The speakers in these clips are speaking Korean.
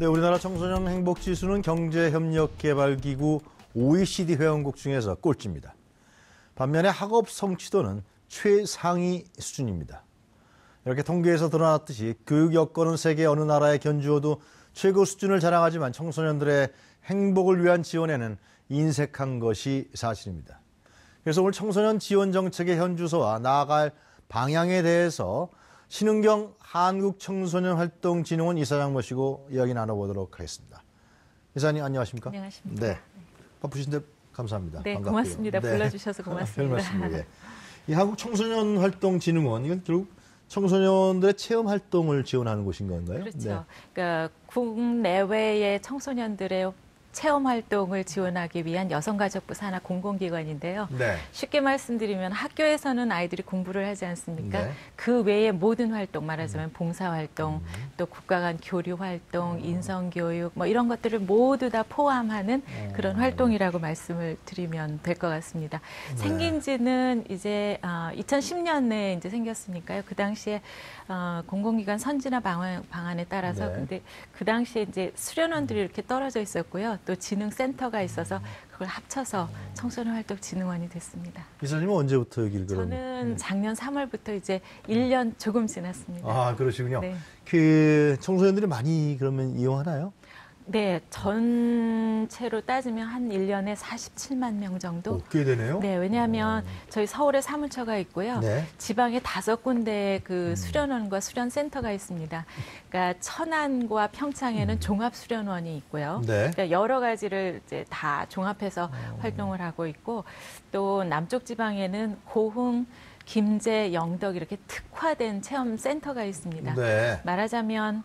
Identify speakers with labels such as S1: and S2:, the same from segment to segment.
S1: 네, 우리나라 청소년 행복지수는 경제협력개발기구 OECD 회원국 중에서 꼴찌입니다. 반면에 학업 성취도는 최상위 수준입니다. 이렇게 통계에서 드러났듯이 교육 여건은 세계 어느 나라에 견주어도 최고 수준을 자랑하지만 청소년들의 행복을 위한 지원에는 인색한 것이 사실입니다. 그래서 오늘 청소년 지원 정책의 현주소와 나아갈 방향에 대해서 신은경 한국청소년활동진흥원 이사장 모시고 이야기 나눠보도록 하겠습니다. 이사님 안녕하십니까?
S2: 안녕하십니까?
S1: 네, 바쁘신데 감사합니다.
S2: 네,
S1: 반갑고요.
S2: 고맙습니다.
S1: 네.
S2: 불러주셔서 고맙습니다.
S1: 별말씀을. 예. 이 한국청소년활동진흥원 이건 결국 청소년들의 체험 활동을 지원하는 곳인 건가요?
S2: 그렇죠.
S1: 네.
S2: 그러니까 국내외의 청소년들의 체험 활동을 지원하기 위한 여성가족부 산하 공공기관인데요.
S1: 네.
S2: 쉽게 말씀드리면 학교에서는 아이들이 공부를 하지 않습니까?
S1: 네.
S2: 그 외의 모든 활동, 말하자면 봉사활동, 또 국가 간 교류활동, 인성교육 뭐 이런 것들을 모두 다 포함하는 그런 활동이라고 말씀을 드리면 될 것 같습니다.
S1: 네.
S2: 생긴 지는 이제 2010년에 이제 생겼으니까요. 그 당시에 공공기관 선진화 방안에 따라서
S1: 네.
S2: 근데 그 당시에 이제 수련원들이 이렇게 떨어져 있었고요. 또 지능센터가 있어서 그걸 합쳐서 청소년활동진흥원이 됐습니다.
S1: 이사님은 언제부터 여기를
S2: 저는 작년 3월부터 이제 1년 조금 지났습니다.
S1: 아, 그러시군요.
S2: 네.
S1: 그 청소년들이 많이 그러면 이용하나요?
S2: 네, 전체로 따지면 한 1년에 47만 명 정도.
S1: 꽤 되네요.
S2: 네, 왜냐하면 저희 서울에 사무처가 있고요.
S1: 네.
S2: 지방에 5군데 그 수련원과 수련센터가 있습니다. 그러니까 천안과 평창에는 종합수련원이 있고요.
S1: 네.
S2: 그러니까 여러 가지를 이제 다 종합해서 활동을 하고 있고 또 남쪽 지방에는 고흥, 김제, 영덕 이렇게 특화된 체험센터가 있습니다.
S1: 네.
S2: 말하자면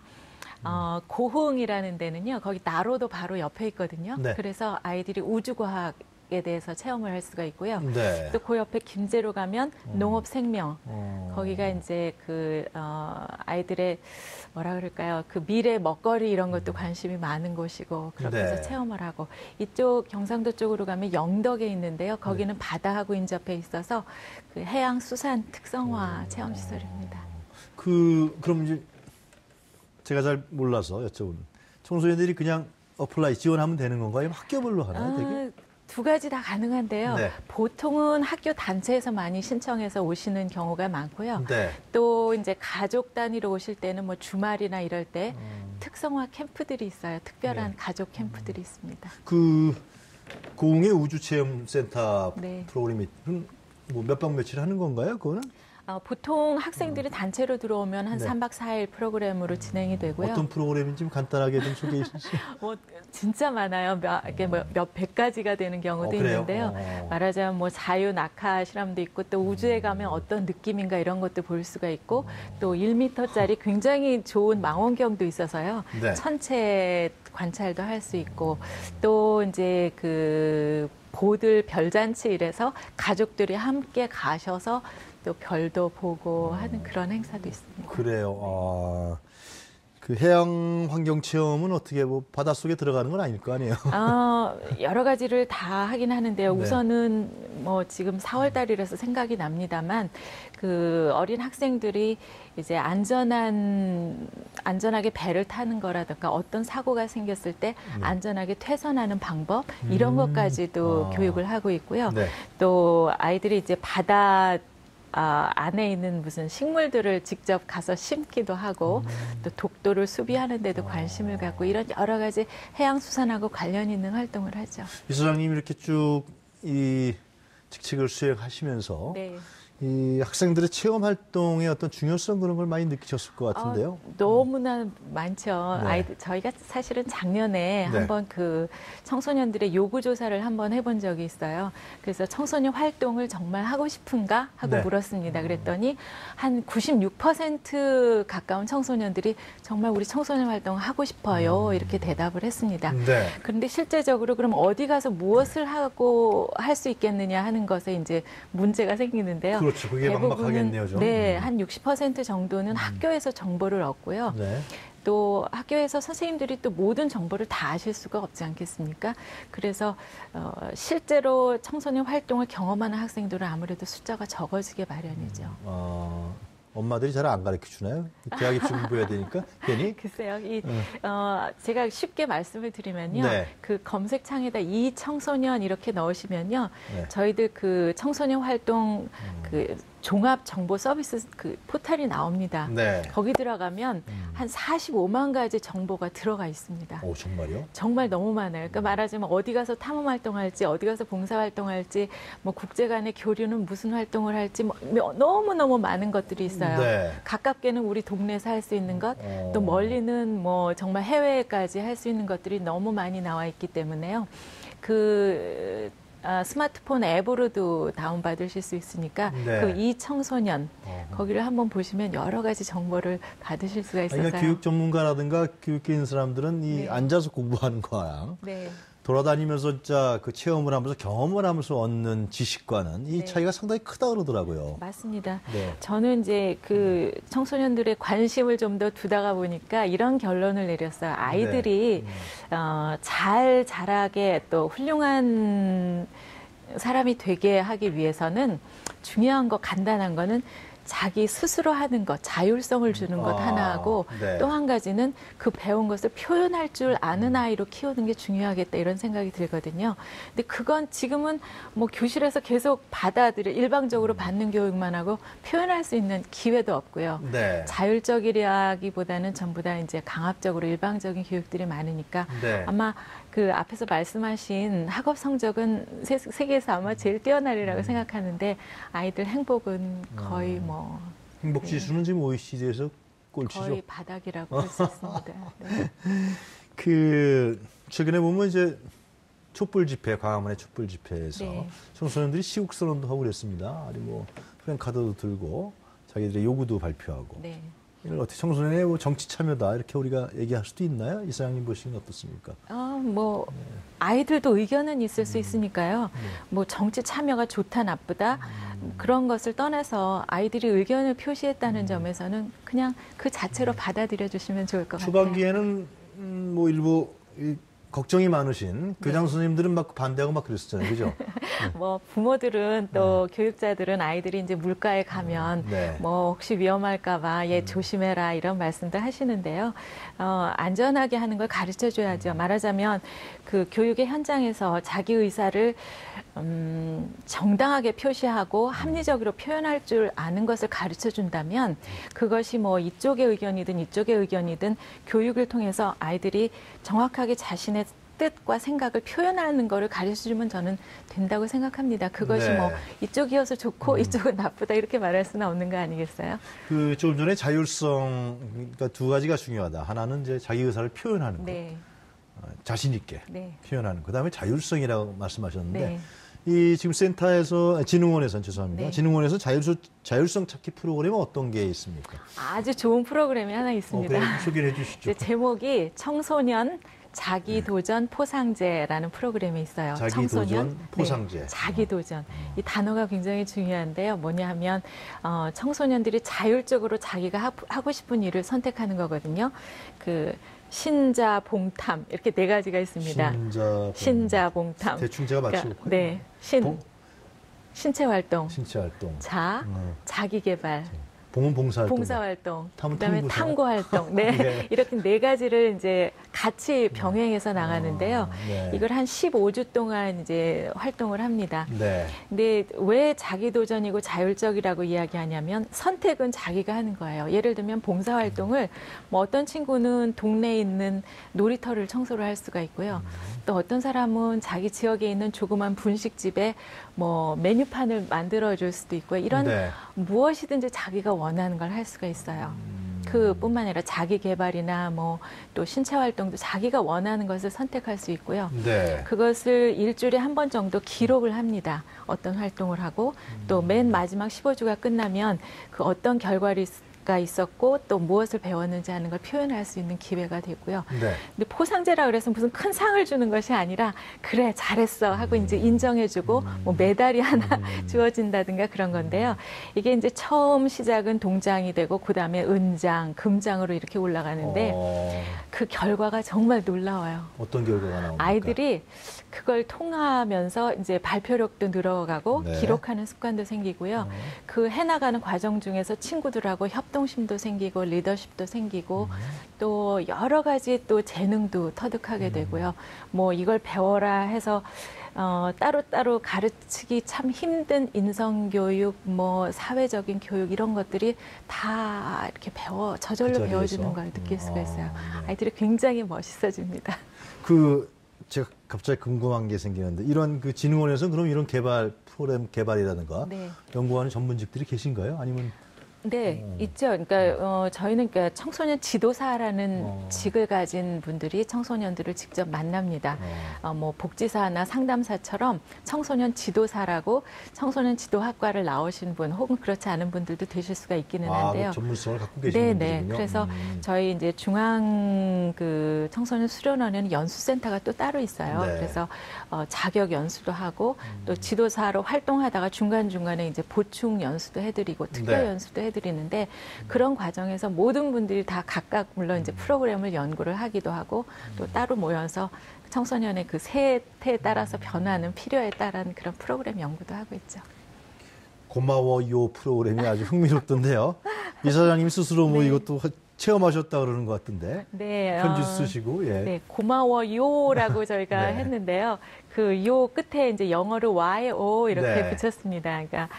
S2: 고흥이라는 데는요, 거기 나로도 바로 옆에 있거든요.
S1: 네.
S2: 그래서 아이들이 우주과학에 대해서 체험을 할 수가 있고요.
S1: 네.
S2: 또 그 옆에 김제로 가면 농업생명, 거기가 이제 아이들의 뭐라 그럴까요? 그 미래 먹거리 이런 것도 관심이 많은 곳이고 그렇게 해서
S1: 네.
S2: 체험을 하고 이쪽 경상도 쪽으로 가면 영덕에 있는데요. 거기는 바다하고 인접해 있어서 그 해양 수산 특성화 체험 시설입니다.
S1: 그럼 이제 제가 잘 몰라서 여쭤보는 청소년들이 그냥 어플라이 지원하면 되는 건가요? 학교별로 하나요? 되게?
S2: 두 가지 다 가능한데요.
S1: 네.
S2: 보통은 학교 단체에서 많이 신청해서 오시는 경우가 많고요.
S1: 네.
S2: 또 이제 가족 단위로 오실 때는 뭐 주말이나 이럴 때 특성화 캠프들이 있어요. 특별한
S1: 네.
S2: 가족 캠프들이 있습니다.
S1: 그 고흥의 우주체험센터
S2: 네.
S1: 프로그램이 뭐 몇 박 며칠 하는 건가요? 그거는?
S2: 보통 학생들이 단체로 들어오면 한
S1: 네.
S2: 3박 4일 프로그램으로 진행이 되고요.
S1: 어떤 프로그램인지 좀 간단하게 좀 소개해 주시죠.
S2: 뭐 진짜 많아요. 몇 백 가지가 되는 경우도
S1: 그래요?
S2: 있는데요. 말하자면 뭐 자유 낙하 실험도 있고 또 우주에 가면 어떤 느낌인가 이런 것도 볼 수가 있고 또 1m짜리 굉장히 좋은 망원경도 있어서요.
S1: 네.
S2: 천체 관찰도 할 수 있고 또 이제 그 보들 별잔치 이래서 가족들이 함께 가셔서 또 별도 보고 하는 그런 행사도 있습니다.
S1: 그래요. 그 해양 환경 체험은 어떻게 뭐 바닷속에 들어가는 건 아닐 거 아니에요?
S2: 여러 가지를 다 하긴 하는데요.
S1: 네.
S2: 우선은 뭐 지금 4월 달이라서 생각이 납니다만 그 어린 학생들이 이제 안전하게 배를 타는 거라든가 어떤 사고가 생겼을 때 안전하게 퇴선하는 방법 이런 것까지도 교육을 하고 있고요.
S1: 네.
S2: 또 아이들이 이제 바다 안에 있는 무슨 식물들을 직접 가서 심기도 하고 또 독도를 수비하는 데도 관심을 갖고 이런 여러 가지 해양수산하고 관련 있는 활동을 하죠.
S1: 이 소장님 이렇게 쭉 이 직책을 수행하시면서
S2: 네.
S1: 이 학생들의 체험 활동의 어떤 중요성 그런 걸 많이 느끼셨을 것 같은데요.
S2: 너무나 많죠.
S1: 네.
S2: 저희가 사실은 작년에
S1: 네.
S2: 한번 그 청소년들의 요구 조사를 한번 해본 적이 있어요. 그래서 청소년 활동을 정말 하고 싶은가 하고
S1: 네.
S2: 물었습니다. 그랬더니 한 96% 가까운 청소년들이 정말 우리 청소년 활동 하고 싶어요. 이렇게 대답을 했습니다.
S1: 네.
S2: 그런데 실제적으로 그럼 어디 가서 무엇을 하고 할 수 있겠느냐 하는 것에 이제 문제가 생기는데요.
S1: 그렇죠. 그게 막막하겠네요, 좀.
S2: 네, 한 60% 정도는 학교에서 정보를 얻고요.
S1: 네.
S2: 또 학교에서 선생님들이 또 모든 정보를 다 아실 수가 없지 않겠습니까? 그래서 실제로 청소년 활동을 경험하는 학생들은 아무래도 숫자가 적어지게 마련이죠.
S1: 엄마들이 잘 안 가르쳐 주나요? 대학 입시 공부해야 되니까 괜히?
S2: 글쎄요. 제가 쉽게 말씀을 드리면요.
S1: 네.
S2: 그 검색창에다 이 청소년 이렇게 넣으시면요.
S1: 네.
S2: 저희들 그 청소년 활동 그 종합 정보 서비스 그 포털이 나옵니다.
S1: 네.
S2: 거기 들어가면 한 45만 가지 정보가 들어가 있습니다.
S1: 오, 정말요?
S2: 정말 너무 많아요. 그러니까 말하자면 어디 가서 탐험 활동할지, 어디 가서 봉사 활동할지, 뭐 국제 간의 교류는 무슨 활동을 할지, 뭐 너무너무 많은 것들이 있어요.
S1: 네.
S2: 가깝게는 우리 동네에서 할 수 있는 것, 또 멀리는 뭐 정말 해외까지 할 수 있는 것들이 너무 많이 나와 있기 때문에요. 스마트폰 앱으로도 다운받으실 수 있으니까
S1: 네.
S2: 그 이 청소년 거기를 한번 보시면 여러 가지 정보를 받으실 수가 있어서요.
S1: 그러니까 교육 전문가라든가 교육계 있는 사람들은 이
S2: 네.
S1: 앉아서 공부하는 거랑
S2: 네.
S1: 돌아다니면서 진짜 그 체험을 하면서 경험을 하면서 얻는 지식과는 이
S2: 네.
S1: 차이가 상당히 크다 그러더라고요.
S2: 맞습니다.
S1: 네.
S2: 저는 이제 그 청소년들의 관심을 좀 더 두다가 보니까 이런 결론을 내렸어요. 아이들이 잘 자라게 또 훌륭한 사람이 되게 하기 위해서는 중요한 거, 간단한 거는 자기 스스로 하는 것, 자율성을 주는 것 하나하고
S1: 네.
S2: 또 한 가지는 그 배운 것을 표현할 줄 아는 아이로 키우는 게 중요하겠다 이런 생각이 들거든요. 근데 그건 지금은 뭐 교실에서 계속 일방적으로 받는 교육만 하고 표현할 수 있는 기회도 없고요.
S1: 네.
S2: 자율적이라기보다는 전부 다 이제 강압적으로 일방적인 교육들이 많으니까
S1: 네.
S2: 아마 그 앞에서 말씀하신 학업 성적은 세계에서 아마 제일 뛰어나리라고 생각하는데 아이들 행복은 거의 뭐
S1: 행복 지수는 지금 OECD에서 꼴찌죠.
S2: 거의 바닥이라고 할 수 있습니다. 네.
S1: 그 최근에 보면 이제 촛불 집회, 광화문의 촛불 집회에서
S2: 네.
S1: 청소년들이 시국 선언도 하고 그랬습니다. 아니 뭐 프랭카드도 들고 자기들의 요구도 발표하고.
S2: 네.
S1: 이걸 어떻게 청소년의 뭐 정치 참여다 이렇게 우리가 얘기할 수도 있나요? 이사장님 보시기는 어떻습니까?
S2: 아이들도 의견은 있을 수 있으니까요. 뭐 정치 참여가 좋다 나쁘다 그런 것을 떠나서 아이들이 의견을 표시했다는 점에서는 그냥 그 자체로 받아들여 주시면 좋을 것 같아요.
S1: 초반기에는 뭐 일부 걱정이 많으신 교장 선생님들은 막 반대하고 막 그랬었잖아요, 그죠?
S2: 뭐 부모들은 또 교육자들은 아이들이 이제 물가에 가면
S1: 네.
S2: 뭐 혹시 위험할까봐 얘 조심해라 이런 말씀도 하시는데요. 안전하게 하는 걸 가르쳐 줘야죠. 말하자면 그 교육의 현장에서 자기 의사를 정당하게 표시하고 합리적으로 표현할 줄 아는 것을 가르쳐 준다면 그것이 뭐 이쪽의 의견이든 이쪽의 의견이든 교육을 통해서 아이들이 정확하게 자신의 뜻과 생각을 표현하는 거를 가르쳐주면 저는 된다고 생각합니다. 그것이
S1: 네.
S2: 뭐 이쪽이어서 좋고 이쪽은 나쁘다 이렇게 말할 수는 없는 거 아니겠어요?
S1: 그 조금 전에 자율성, 그러니까 두 가지가 중요하다. 하나는 이제 자기 의사를 표현하는 것,
S2: 네.
S1: 자신 있게
S2: 네.
S1: 표현하는 것. 그다음에 자율성이라고 말씀하셨는데
S2: 네.
S1: 이 지금 센터에서 진흥원에서는 죄송합니다.
S2: 네.
S1: 진흥원에서 자율성 찾기 프로그램은 어떤 게 있습니까?
S2: 아주 좋은 프로그램이 하나 있습니다.
S1: 그래, 소개를 해주시죠.
S2: 이제 제목이 청소년 자기도전 포상제라는 프로그램이 있어요.
S1: 자기도전 포상제.
S2: 네, 자기도전. 이 단어가 굉장히 중요한데요. 뭐냐 하면 청소년들이 자율적으로 자기가 하고 싶은 일을 선택하는 거거든요. 그 신자봉탐 이렇게 네 가지가 있습니다. 신자봉탐.
S1: 대충 제가 맞춰볼까요?
S2: 네. 신체활동.
S1: 신체활동.
S2: 자기개발.
S1: 봉은 봉사활동.
S2: 봉사활동,
S1: 탐은
S2: 그다음에
S1: 탐구사.
S2: 탐구활동, 네.
S1: 네.
S2: 이렇게 네 가지를 이제 같이 병행해서 나가는데요.
S1: 네.
S2: 이걸 한 15주 동안 이제 활동을 합니다.
S1: 네.
S2: 근데 왜 자기도전이고 자율적이라고 이야기하냐면 선택은 자기가 하는 거예요. 예를 들면 봉사활동을 뭐 어떤 친구는 동네에 있는 놀이터를 청소를 할 수가 있고요. 또 어떤 사람은 자기 지역에 있는 조그만 분식집에 뭐 메뉴판을 만들어줄 수도 있고요. 이런
S1: 네.
S2: 무엇이든지 자기가 원하는 걸 할 수가 있어요. 그뿐만 아니라 자기 개발이나 뭐 또 신체 활동도 자기가 원하는 것을 선택할 수 있고요.
S1: 네.
S2: 그것을 일주일에 한 번 정도 기록을 합니다. 어떤 활동을 하고 또 맨 마지막 15주가 끝나면 그 어떤 가 있었고 또 무엇을 배웠는지 하는 걸 표현할 수 있는 기회가 되고요.
S1: 네.
S2: 근데 포상제라 그래서 무슨 큰 상을 주는 것이 아니라 그래 잘했어 하고 이제 인정해주고 뭐 메달이 하나 주어진다든가 그런 건데요. 이게 이제 처음 시작은 동장이 되고 그 다음에 은장, 금장으로 이렇게 올라가는데 그 결과가 정말 놀라워요.
S1: 어떤 결과가 나옵니까?
S2: 아이들이 그걸 통하면서 이제 발표력도 늘어가고
S1: 네.
S2: 기록하는 습관도 생기고요. 그 해나가는 과정 중에서 친구들하고 협동심도 생기고 리더십도 생기고 또 여러 가지 또 재능도 터득하게 되고요. 뭐 이걸 배워라 해서 따로따로 가르치기 참 힘든 인성교육, 뭐 사회적인 교육 이런 것들이 다 이렇게 저절로
S1: 그 자리에서?
S2: 배워지는 걸 느낄 수가 있어요.
S1: 네.
S2: 아이들이 굉장히 멋있어집니다.
S1: 제가 갑자기 궁금한 게 생기는데 이런 그 진흥원에서 그럼 이런 프로그램 개발이라든가
S2: 네.
S1: 연구하는 전문직들이 계신가요? 아니면
S2: 네, 있죠. 그러니까 저희는 그러니까 청소년 지도사라는 직을 가진 분들이 청소년들을 직접 만납니다. 뭐 복지사나 상담사처럼 청소년 지도사라고 청소년 지도학과를 나오신 분 혹은 그렇지 않은 분들도 되실 수가 있기는 한데요.
S1: 그 전문성을 갖고 계신
S2: 네네.
S1: 분들이군요.
S2: 그래서 저희 이제 중앙 그 청소년 수련원에는 연수센터가 또 따로 있어요.
S1: 네.
S2: 그래서 자격 연수도 하고 또 지도사로 활동하다가 중간중간에 이제 보충 연수도 해드리고 특별
S1: 네.
S2: 연수도 해드리는데 그런 과정에서 모든 분들이 다 각각 물론 이제 프로그램을 연구를 하기도 하고 또 따로 모여서 청소년의 그 세태에 따라서 변하는 필요에 따른 그런 프로그램 연구도 하고 있죠.
S1: 고마워요 프로그램이 아주 흥미롭던데요. 이사장님 스스로 뭐
S2: 네.
S1: 이것도 체험하셨다 그러는 것 같은데.
S2: 네,
S1: 편지 쓰시고, 예.
S2: 네, 고마워요라고 저희가
S1: 네.
S2: 했는데요. 그 요 끝에 이제 영어로 YO 이렇게
S1: 네.
S2: 붙였습니다. 그러니까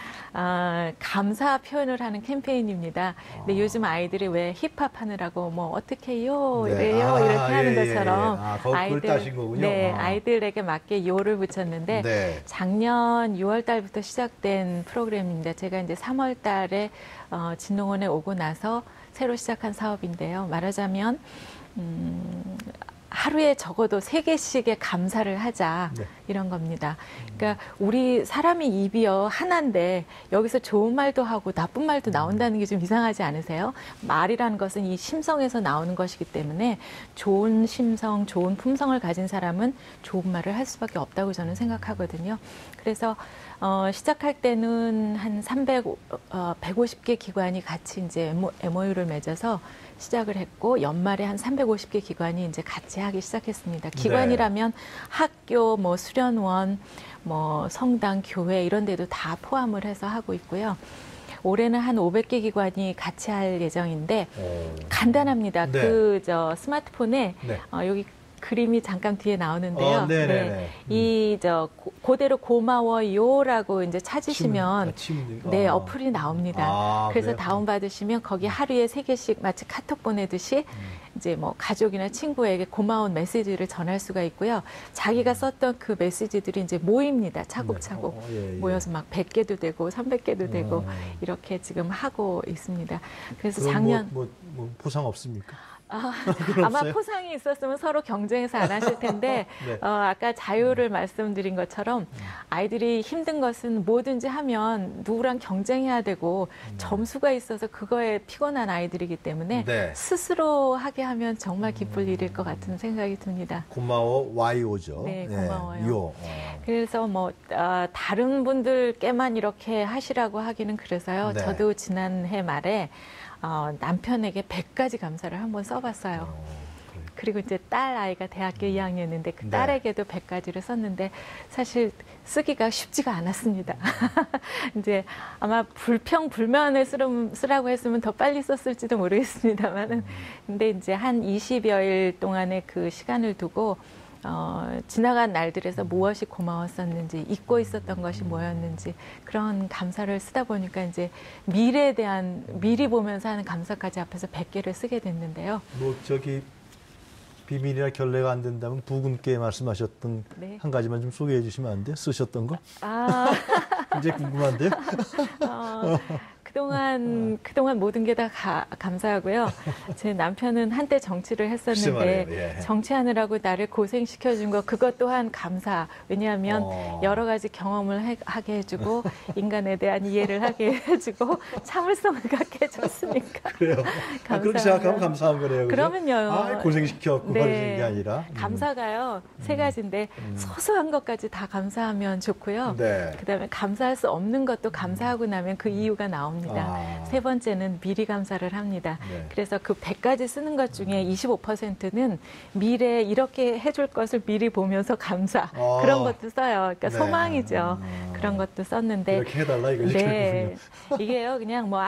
S2: 감사 표현을 하는 캠페인입니다. 근데 요즘 아이들이 왜 힙합 하느라고 뭐 어떻게요
S1: 네.
S2: 이래요 이렇게 하는
S1: 예,
S2: 것처럼
S1: 그걸 따신 거군요.
S2: 네, 아이들에게 맞게 요를 붙였는데
S1: 네.
S2: 작년 6월 달부터 시작된 프로그램입니다. 제가 이제 3월 달에 진흥원에 오고 나서 새로 시작한 사업인데요. 말하자면 하루에 적어도 3개씩의 감사를 하자
S1: 네.
S2: 이런 겁니다. 그러니까 우리 사람이 입이요 하나인데 여기서 좋은 말도 하고 나쁜 말도 나온다는 게 좀 이상하지 않으세요? 말이라는 것은 이 심성에서 나오는 것이기 때문에 좋은 심성, 좋은 품성을 가진 사람은 좋은 말을 할 수밖에 없다고 저는 생각하거든요. 그래서 시작할 때는 한 150개 기관이 같이 이제 MOU를 맺어서 시작을 했고 연말에 한 350개 기관이 이제 같이 하기 시작했습니다. 기관이라면 학교, 뭐 수련원, 뭐 성당, 교회 이런 데도 다 포함을 해서 하고 있고요. 올해는 한 500개 기관이 같이 할 예정인데 간단합니다.
S1: 네.
S2: 스마트폰에
S1: 네.
S2: 여기 그림이 잠깐 뒤에 나오는데요.
S1: 네네네.
S2: 그대로 고마워요라고 이제 찾으시면 네, 어플이 나옵니다. 그래서
S1: 그래요?
S2: 다운받으시면 거기 하루에 3개씩 마치 카톡 보내듯이 이제 뭐 가족이나 친구에게 고마운 메시지를 전할 수가 있고요. 자기가 썼던 그 메시지들이 이제 모입니다. 차곡차곡
S1: 예.
S2: 모여서 막 100개도 되고 300개도 되고 이렇게 지금 하고 있습니다. 그래서
S1: 그럼
S2: 작년
S1: 뭐 포상 없습니까?
S2: 아마 포상이 있었으면 서로 경쟁해서 안 하실 텐데
S1: 네.
S2: 아까 자유를 말씀드린 것처럼 아이들이 힘든 것은 뭐든지 하면 누구랑 경쟁해야 되고 점수가 있어서 그거에 피곤한 아이들이기 때문에
S1: 네.
S2: 스스로 하게 하면 정말 기쁠 일일 것 같은 생각이 듭니다.
S1: 고마워 YO죠.
S2: 네, 고마워요.
S1: 요.
S2: 그래서 뭐 다른 분들께만 이렇게 하시라고 하기는 그래서요.
S1: 네.
S2: 저도 지난해 말에 남편에게 100가지 감사를 한번 써봤어요. 그리고 이제 딸 아이가 대학교 2학년인데 그
S1: 네.
S2: 딸에게도 100가지를 썼는데 사실 쓰기가 쉽지가 않았습니다. 이제 아마 불평불만을 쓰라고 했으면 더 빨리 썼을지도 모르겠습니다만은 근데 이제 한 20여일 동안의 그 시간을 두고 지나간 날들에서 무엇이 고마웠었는지, 잊고 있었던 것이 뭐였는지, 그런 감사를 쓰다 보니까 이제 미래에 대한, 미리 보면서 하는 감사까지 앞에서 100개를 쓰게 됐는데요.
S1: 비밀이나 결례가 안 된다면 두 분께 말씀하셨던
S2: 네.
S1: 한 가지만 좀 소개해 주시면 안 돼요? 쓰셨던 거?
S2: 아.
S1: 굉장히 궁금한데요?
S2: 그동안 모든 게 다 감사하고요. 제 남편은 한때 정치를 했었는데
S1: 예.
S2: 정치하느라고 나를 고생시켜준 거 그것 또한 감사. 왜냐하면 여러 가지 경험을 하게 해주고 인간에 대한 이해를 하게 해주고 참을성을 갖게 해줬으니까.
S1: 그래요. 그렇게 생각하면 감사한 거네요. 그죠?
S2: 그러면요.
S1: 고생시켰고
S2: 네.
S1: 그러는 게 아니라.
S2: 감사가요. 세 가지인데 소소한 것까지 다 감사하면 좋고요.
S1: 네.
S2: 그다음에 감사할 수 없는 것도 감사하고 나면 그 이유가 나옵니다. 세 번째는 미리 감사를 합니다.
S1: 네.
S2: 그래서 그 100가지 쓰는 것 중에 25%는 미래에 이렇게 해줄 것을 미리 보면서 감사. 그런 것도 써요. 그러니까
S1: 네.
S2: 소망이죠. 그런 것도 썼는데.
S1: 이렇게 해달라 이거죠.
S2: 네. 이게요, 그냥 뭐,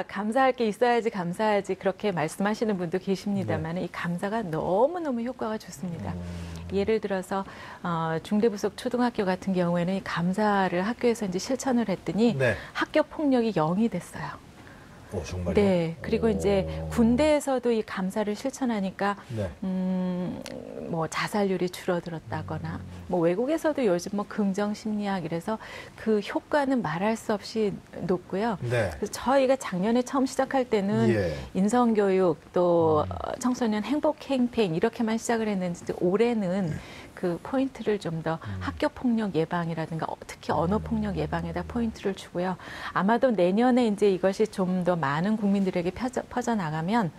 S2: 감사할 게 있어야지 감사하지 그렇게 말씀하시는 분도 계십니다만 이 감사가 너무너무 효과가 좋습니다. 예를 들어서 중대부속 초등학교 같은 경우에는 이 감사를 학교에서 이제 실천을 했더니
S1: 네.
S2: 학교 폭력이 0이 됐어요.
S1: 정말요?
S2: 네. 그리고 이제 군대에서도 이 감사를 실천하니까
S1: 네.
S2: 뭐 자살률이 줄어들었다거나 뭐 외국에서도 요즘 뭐 긍정 심리학 이래서 그 효과는 말할 수 없이 높고요.
S1: 네.
S2: 그래서 저희가 작년에 처음 시작할 때는
S1: 예.
S2: 인성교육 또 청소년 행복 캠페인 이렇게만 시작을 했는데 올해는 그 포인트를 좀 더 학교 폭력 예방이라든가 특히 언어 폭력 예방에다 포인트를 주고요. 아마도 내년에 이제 이것이 좀 더 많은 국민들에게 퍼져 나가면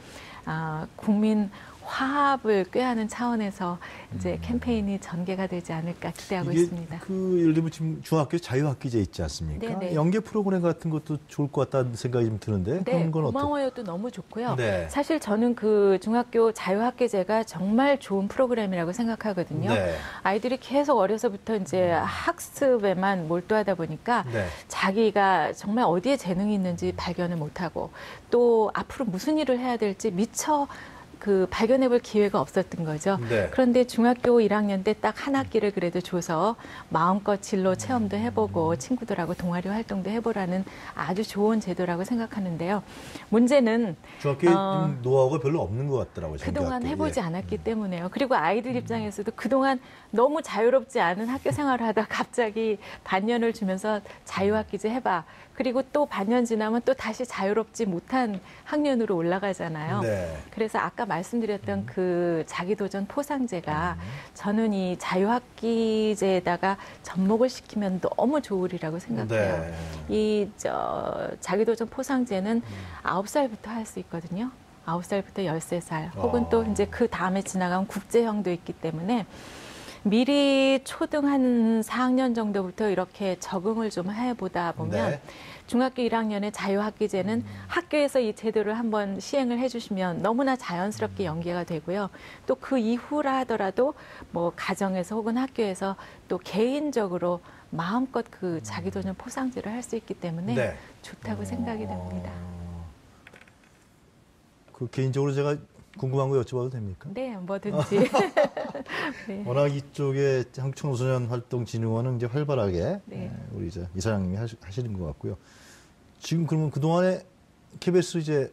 S2: 국민 화합을 꾀하는 차원에서 이제 캠페인이 전개가 되지 않을까 기대하고 있습니다.
S1: 예를 들면 지금 중학교 자유학기제 있지 않습니까?
S2: 네네.
S1: 연계 프로그램 같은 것도 좋을 것 같다는 생각이 좀 드는데
S2: 네,
S1: 그런 건
S2: 고마워요도 너무 좋고요.
S1: 네.
S2: 사실 저는 그 중학교 자유학기제가 정말 좋은 프로그램이라고 생각하거든요.
S1: 네.
S2: 아이들이 계속 어려서부터 이제 학습에만 몰두하다 보니까
S1: 네.
S2: 자기가 정말 어디에 재능이 있는지 발견을 못하고 또 앞으로 무슨 일을 해야 될지 미처 그 발견해볼 기회가 없었던 거죠.
S1: 네.
S2: 그런데 중학교 1학년 때 딱 한 학기를 그래도 줘서 마음껏 진로 체험도 해보고 친구들하고 동아리 활동도 해보라는 아주 좋은 제도라고 생각하는데요. 문제는
S1: 중학교에 노하우가 별로 없는 것 같더라고요.
S2: 그동안
S1: 전교학교.
S2: 해보지 않았기 때문에요. 그리고 아이들 입장에서도 그동안 너무 자유롭지 않은 학교 생활을 하다 갑자기 반년을 주면서 자유학기제 해봐. 그리고 또 반년 지나면 또 다시 자유롭지 못한 학년으로 올라가잖아요.
S1: 네.
S2: 그래서 아까 말씀드렸던 그 자기도전 포상제가 저는 이 자유학기제에다가 접목을 시키면 너무 좋으리라고 생각해요.
S1: 네.
S2: 이 자기도전 포상제는 9살부터 할 수 있거든요. 9살부터 13살 혹은 또 이제 그 다음에 지나가면 국제형도 있기 때문에 미리 초등 한 4학년 정도부터 이렇게 적응을 좀 해보다 보면
S1: 네.
S2: 중학교 1학년의 자유학기제는 학교에서 이 제도를 한번 시행을 해주시면 너무나 자연스럽게 연계가 되고요. 또 그 이후라 하더라도 뭐 가정에서 혹은 학교에서 또 개인적으로 마음껏 그 자기도전 포상제를 할 수 있기 때문에
S1: 네.
S2: 좋다고 생각이 됩니다.
S1: 그 개인적으로 제가 궁금한 거 여쭤봐도 됩니까?
S2: 네, 뭐든지. 네.
S1: 워낙 이쪽에 청소년활동진흥원은 이제 활발하게
S2: 네.
S1: 우리 이제 이사장님이 하시는 것 같고요. 지금 그러면 그동안에 KBS 이제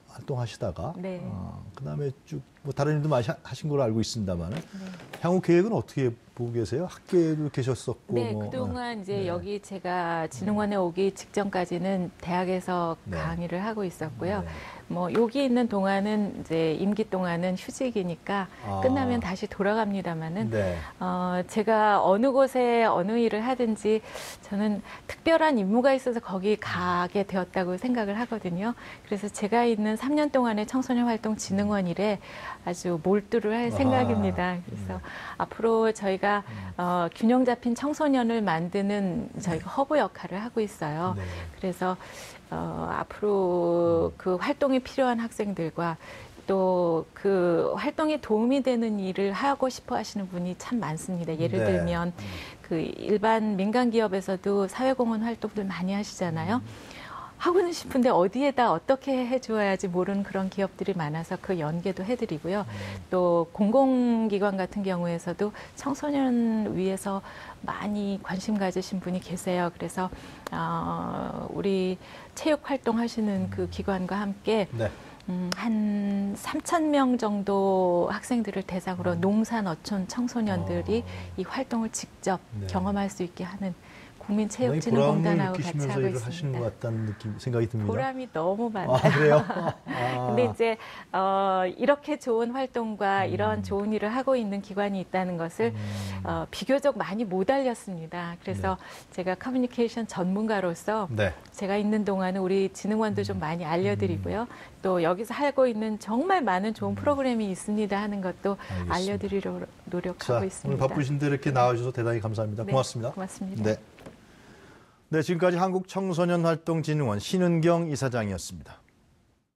S1: 활동하시다가
S2: 네.
S1: 그다음에 쭉 뭐 다른 일도 많이 하신 걸로 알고 있습니다만 향후 계획은 어떻게 보고 계세요? 학교에도 계셨었고
S2: 네,
S1: 뭐,
S2: 그동안 이제
S1: 네.
S2: 여기 제가 진흥원에 오기 직전까지는 대학에서
S1: 네.
S2: 강의를 하고 있었고요.
S1: 네.
S2: 뭐 여기 있는 동안은 이제 임기 동안은 휴직이니까 끝나면 다시 돌아갑니다마는
S1: 네.
S2: 제가 어느 곳에 어느 일을 하든지 저는 특별한 임무가 있어서 거기 가게 되었다고 생각을 하거든요. 그래서 제가 있는 3년 동안의 청소년 활동 진흥원 일에 아주 몰두를 할 생각입니다. 그래서 앞으로 저희가 균형 잡힌 청소년을 만드는 저희가 허브 역할을 하고 있어요.
S1: 네.
S2: 그래서 앞으로 그 활동이 필요한 학생들과 또 그 활동에 도움이 되는 일을 하고 싶어 하시는 분이 참 많습니다. 예를
S1: 네.
S2: 들면 그 일반 민간 기업에서도 사회공헌 활동들 많이 하시잖아요. 하고는 싶은데 어디에다 어떻게 해주어야지 모르는 그런 기업들이 많아서 그 연계도 해드리고요. 또 공공기관 같은 경우에서도 청소년 위해서 많이 관심 가지신 분이 계세요. 그래서 우리 체육 활동하시는 그 기관과 함께
S1: 네.
S2: 한 3,000명 정도 학생들을 대상으로 농산 어촌 청소년들이 이 활동을 직접
S1: 네.
S2: 경험할 수 있게 하는 국민체육진흥공단하고 같이
S1: 느끼시면서
S2: 하고
S1: 일을 하시는 것
S2: 있습니다.
S1: 같다는 생각이 듭니다.
S2: 보람이 너무 많아요.
S1: 아, 그래요?
S2: 근데 이제 이렇게 좋은 활동과 이런 좋은 일을 하고 있는 기관이 있다는 것을 비교적 많이 못 알렸습니다. 그래서 제가 커뮤니케이션 전문가로서
S1: 네.
S2: 제가 있는 동안은 우리 진흥원도 좀 많이 알려드리고요. 또 여기서 하고 있는 정말 많은 좋은 프로그램이 있습니다 하는 것도
S1: 알겠습니다.
S2: 알려드리려고 노력하고
S1: 자,
S2: 있습니다.
S1: 오늘 바쁘신데 이렇게 나와주셔서 대단히 감사합니다.
S2: 네,
S1: 고맙습니다.
S2: 고맙습니다.
S1: 네. 네, 지금까지 한국청소년활동진흥원 신은경 이사장이었습니다.